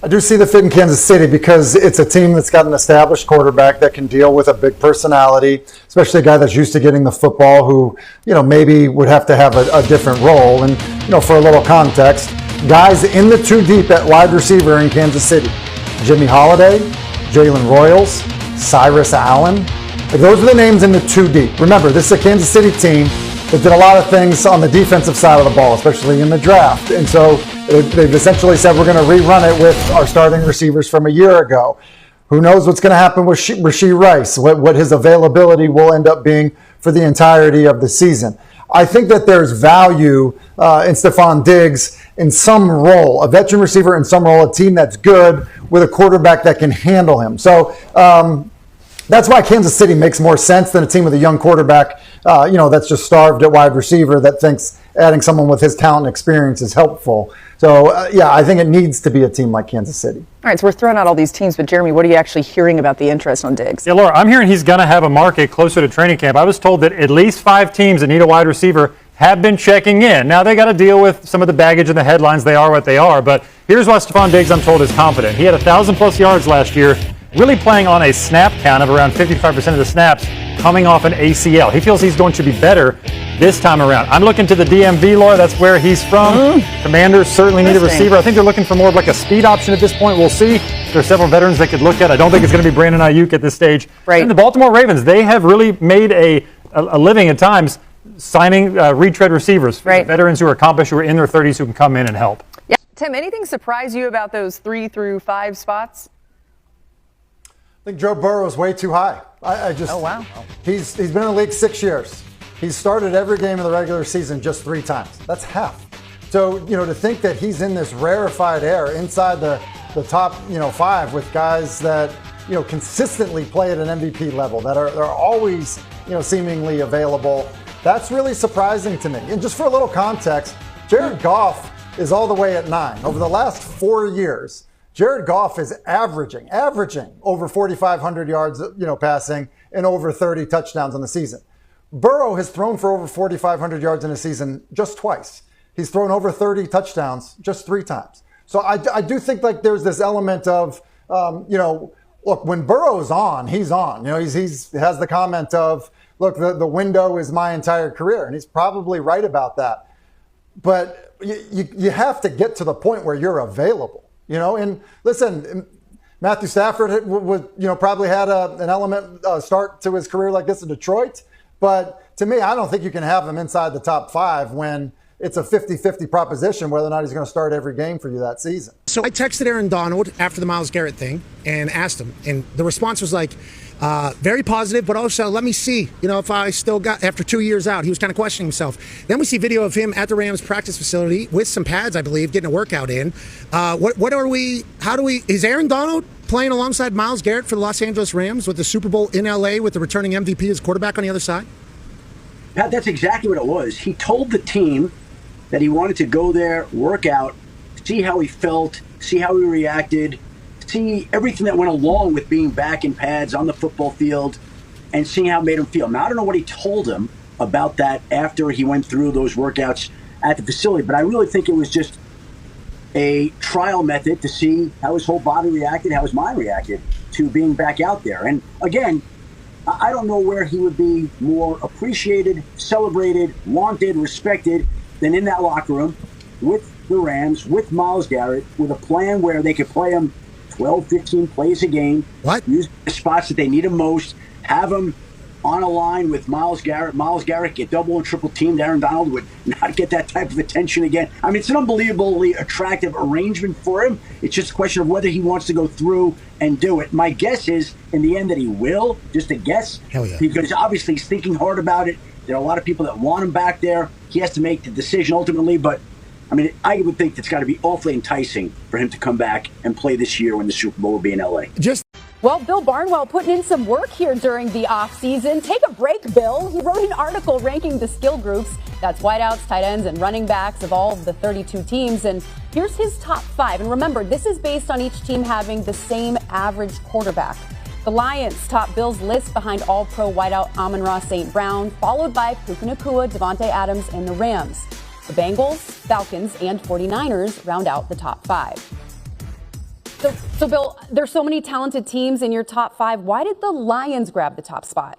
I do see the fit in Kansas City because it's a team that's got an established quarterback that can deal with a big personality, especially a guy that's used to getting the football who, maybe would have to have a different role. And, for a little context, guys in the two deep at wide receiver in Kansas City, Jimmy Holiday, Jalen Royals, Cyrus Allen. Those are the names in the two deep. Remember, this is a Kansas City team that did a lot of things on the defensive side of the ball, especially in the draft. And so they've essentially said we're going to rerun it with our starting receivers from a year ago. Who knows what's going to happen with Rashee Rice, what his availability will end up being for the entirety of the season. I think that there's value in Stefon Diggs in some role, a veteran receiver in some role, a team that's good with a quarterback that can handle him. So that's why Kansas City makes more sense than a team with a young quarterback, that's just starved at wide receiver that thinks adding someone with his talent and experience is helpful. So, I think it needs to be a team like Kansas City. All right, so we're throwing out all these teams, but Jeremy, what are you actually hearing about the interest on Diggs? Yeah, Laura, I'm hearing he's going to have a market closer to training camp. I was told that at least 5 teams that need a wide receiver have been checking in. Now, they got to deal with some of the baggage and the headlines. They are what they are. But here's why Stefon Diggs, I'm told, is confident. He had 1,000-plus yards last year, really playing on a snap count of around 55% of the snaps coming off an ACL. He feels he's going to be better this time around. I'm looking to the DMV, Laura. That's where he's from. Commanders certainly need a receiver. I think they're looking for more of like a speed option at this point. We'll see. There are several veterans they could look at. I don't think it's going to be Brandon Ayuk at this stage. Right. And the Baltimore Ravens, they have really made a living at times signing retread receivers, veterans who are accomplished, who are in their 30s, who can come in and help. Yeah. Tim, anything surprise you about those 3 through 5 spots? I think Joe Burrow is way too high. Oh, wow. He's been in the league 6 years. He's started every game of the regular season just 3 times. That's half. So, to think that he's in this rarefied air inside the top, 5 with guys that, consistently play at an MVP level, that are always, seemingly available, that's really surprising to me. And just for a little context, Jared Goff is all the way at 9. Over the last 4 years, Jared Goff is averaging over 4,500 yards, passing and over 30 touchdowns in the season. Burrow has thrown for over 4,500 yards in a season just twice. He's thrown over 30 touchdowns just 3 times. So I do think like there's this element of, look, when Burrow's on, he's on. He has the comment of, look, the window is my entire career. And he's probably right about that. But you have to get to the point where you're available. And listen, Matthew Stafford would, probably had an element start to his career like this in Detroit. But to me, I don't think you can have him inside the top 5 when it's a 50-50 proposition whether or not he's going to start every game for you that season. So I texted Aaron Donald after the Myles Garrett thing and asked him, and the response was like, very positive, but also let me see, if I still got, after 2 years out, he was kind of questioning himself. Then we see video of him at the Rams practice facility with some pads, I believe, getting a workout in. Is Aaron Donald playing alongside Myles Garrett for the Los Angeles Rams with the Super Bowl in LA with the returning MVP as quarterback on the other side? Pat, that's exactly what it was. He told the team that he wanted to go there, work out, see how he felt, see how he reacted, see everything that went along with being back in pads on the football field and seeing how it made him feel. Now, I don't know what he told him about that after he went through those workouts at the facility, but I really think it was just a trial method to see how his whole body reacted, how his mind reacted to being back out there. And again, I don't know where he would be more appreciated, celebrated, wanted, respected than in that locker room with the Rams, with Myles Garrett, with a plan where they could play him 12, 15 plays a game. What? Use the spots that they need him most. Have him on a line with Myles Garrett. Myles Garrett get double and triple teamed. Aaron Donald would not get that type of attention again. I mean, it's an unbelievably attractive arrangement for him. It's just a question of whether he wants to go through and do it. My guess is, in the end, that he will. Just a guess. Hell yeah. Because obviously he's thinking hard about it. There are a lot of people that want him back there. He has to make the decision ultimately, but I mean, I would think it's got to be awfully enticing for him to come back and play this year when the Super Bowl will be in LA. Well, Bill Barnwell putting in some work here during the offseason. Take a break, Bill. He wrote an article ranking the skill groups. That's wideouts, tight ends, and running backs of all of the 32 teams. And here's his top 5. And remember, this is based on each team having the same average quarterback. The Lions top Bill's list behind All-Pro wideout Amon-Ra St. Brown, followed by Puka Nacua, Devontae Adams, and the Rams. The Bengals, Falcons, and 49ers round out the top 5. So Bill, there's so many talented teams in your top 5. Why did the Lions grab the top spot?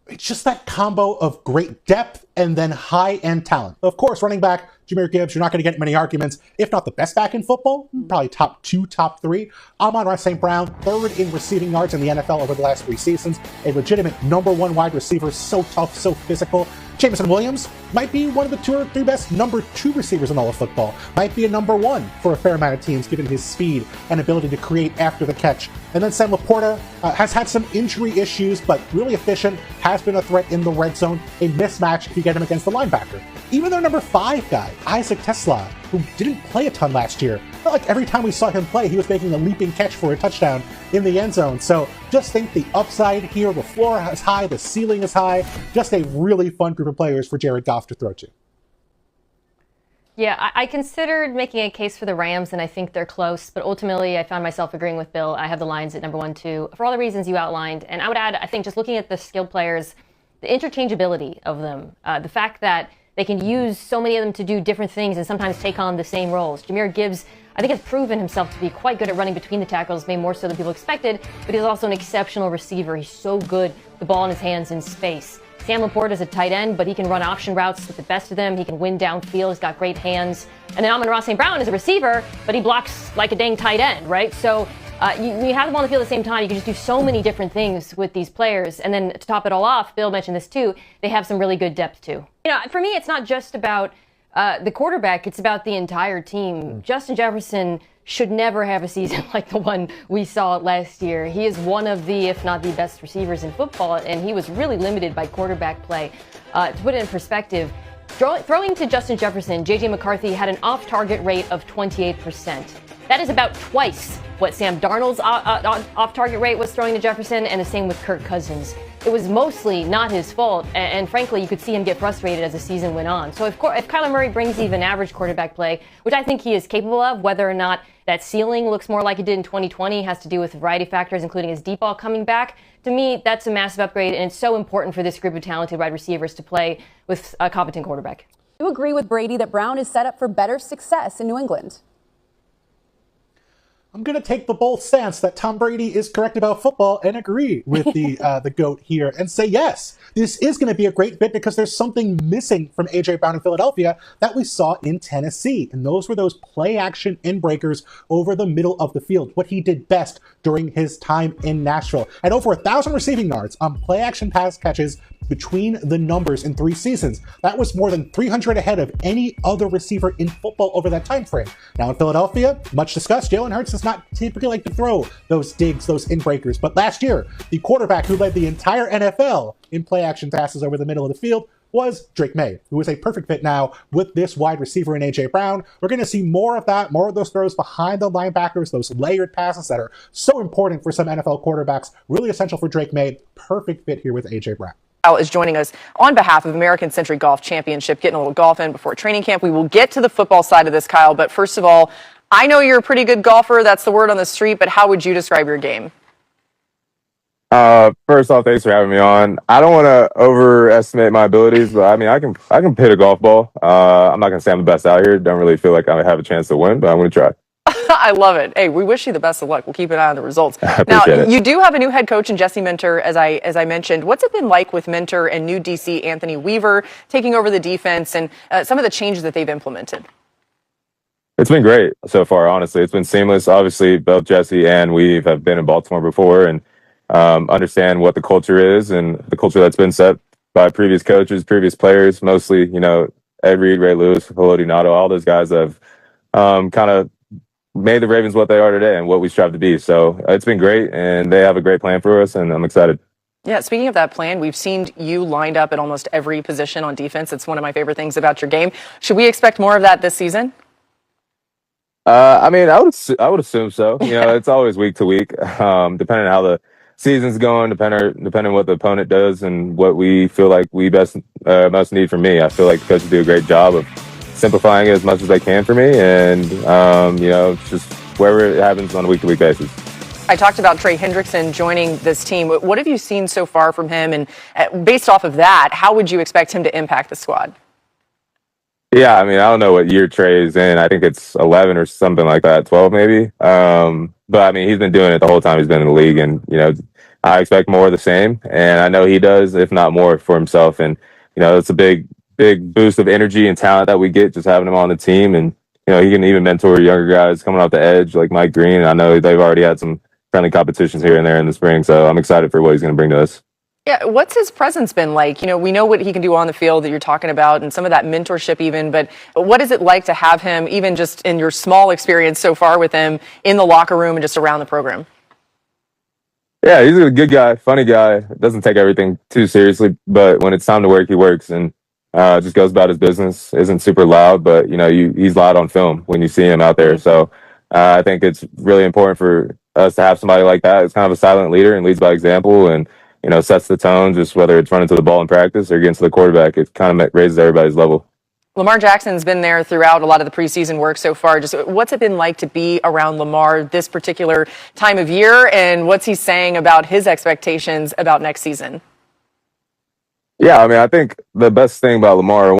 It's just that combo of great depth and then high-end talent. Of course, running back, Jahmyr Gibbs, you're not going to get many arguments. If not the best back in football, probably top 2, top 3. Amon-Ra St. Brown, 3rd in receiving yards in the NFL over the last 3 seasons. A legitimate number 1 wide receiver, so tough, so physical. Jameson Williams might be one of the 2 or 3 best number 2 receivers in all of football. Might be a number 1 for a fair amount of teams, given his speed and ability to create after the catch. And then Sam Laporta has had some injury issues, but really efficient, has been a threat in the red zone. A mismatch if you get him against the linebacker. Even their number 5 guy, Isaac Tesla, who didn't play a ton last year. Felt like every time we saw him play, he was making a leaping catch for a touchdown in the end zone. So just think the upside here, the floor is high, the ceiling is high. Just a really fun group of players for Jared Goff to throw to. Yeah, I considered making a case for the Rams, and I think they're close. But ultimately, I found myself agreeing with Bill. I have the Lions at number 1, 2, for all the reasons you outlined. And I would add, I think just looking at the skilled players, the interchangeability of them, the fact that they can use so many of them to do different things and sometimes take on the same roles. Jahmyr Gibbs, I think, has proven himself to be quite good at running between the tackles, maybe more so than people expected, but he's also an exceptional receiver. He's so good with the ball in his hands in space. Sam Laporta is a tight end, but he can run option routes with the best of them. He can win downfield. He's got great hands. And then Amon-Ra St. Brown is a receiver, but he blocks like a dang tight end, right? So you have them on the field at the same time. You can just do so many different things with these players. And then to top it all off, Bill mentioned this too, they have some really good depth too. You know, for me, it's not just about the quarterback. It's about the entire team. Justin Jefferson should never have a season like the one we saw last year. He is one of the, if not the best receivers in football, and he was really limited by quarterback play. To put it in perspective, throwing to Justin Jefferson, J.J. McCarthy had an off-target rate of 28%. That is about twice what Sam Darnold's off-target rate was throwing to Jefferson, and the same with Kirk Cousins. It was mostly not his fault, and frankly, you could see him get frustrated as the season went on. So if Kyler Murray brings even average quarterback play, which I think he is capable of, whether or not that ceiling looks more like it did in 2020, has to do with a variety of factors, including his deep ball coming back. To me, that's a massive upgrade, and it's so important for this group of talented wide receivers to play with a competent quarterback. Do you agree with Brady that Brown is set up for better success in New England? I'm going to take the bold stance that Tom Brady is correct about football and agree with the GOAT here and say, yes, this is going to be a great fit because there's something missing from A.J. Brown in Philadelphia that we saw in Tennessee. And those were those play-action in-breakers over the middle of the field, what he did best during his time in Nashville. At over 1,000 receiving yards on play-action pass catches between the numbers in 3 seasons. That was more than 300 ahead of any other receiver in football over that time frame. Now in Philadelphia, much discussed, Jalen Hurts does not typically like to throw those digs, those in-breakers. But last year, the quarterback who led the entire NFL in play-action passes over the middle of the field was Drake May, who is a perfect fit now with this wide receiver in A.J. Brown. We're going to see more of that, more of those throws behind the linebackers, those layered passes that are so important for some NFL quarterbacks, really essential for Drake May. Perfect fit here with A.J. Brown. Is joining us on behalf of American Century Golf Championship, getting a little golf in before training camp. We will get to the football side of this, Kyle, but first of all, I know you're a pretty good golfer. That's the word on the street, but how would you describe your game? First off, thanks for having me on. I don't want to overestimate my abilities, but I mean, I can hit a golf ball. I'm not going to say I'm the best out here. Don't really feel like I have a chance to win, but I'm going to try. I love it. Hey, we wish you the best of luck. We'll keep an eye on the results. Now, you do have a new head coach in Jesse Minter, as I mentioned. What's it been like with Minter and new DC Anthony Weaver taking over the defense and some of the changes that they've implemented? It's been great so far, honestly. It's been seamless. Obviously, both Jesse and Weave have been in Baltimore before and understand what the culture is and the culture that's been set by previous coaches, previous players, mostly, Ed Reed, Ray Lewis, Haloti Ngata, all those guys have kind of made the Ravens what they are today and what we strive to be. So it's been great, and they have a great plan for us, and I'm excited. Yeah, speaking of that plan, we've seen you lined up at almost every position on defense. It's one of my favorite things about your game. Should we expect more of that this season? I mean, I would assume so. It's always week to week, depending on how the season's going, depending on what the opponent does and what we feel like we most need from me. I feel like the coaches do a great job of simplifying it as much as they can for me, and it's just wherever it happens on a week-to-week basis. I talked about Trey Hendrickson joining this team. What have you seen so far from him? And based off of that, how would you expect him to impact the squad? Yeah, I mean, I don't know what year Trey is in. I think it's 11 or something like that, 12 maybe. But I mean, he's been doing it the whole time he's been in the league, and I expect more of the same, and I know he does, if not more, for himself. And it's a big boost of energy and talent that we get just having him on the team, and he can even mentor younger guys coming off the edge like Mike Green. I know they've already had some friendly competitions here and there in the spring, so I'm excited for what he's going to bring to us. Yeah, what's his presence been like? We know what he can do on the field that you're talking about and some of that mentorship even, but what is it like to have him, even just in your small experience so far with him, in the locker room and just around the program? Yeah, he's a good guy, funny guy, doesn't take everything too seriously, but when it's time to work, he works and just goes about his business, isn't super loud, but he's loud on film when you see him out there. So I think it's really important for us to have somebody like that. It's kind of a silent leader and leads by example, and sets the tone, just whether it's running to the ball in practice or getting to the quarterback. It kind of raises everybody's level. Lamar Jackson's been there throughout a lot of the preseason work so far. Just what's it been like to be around Lamar this particular time of year, and what's he saying about his expectations about next season? Yeah, I mean, I think the best thing about Lamar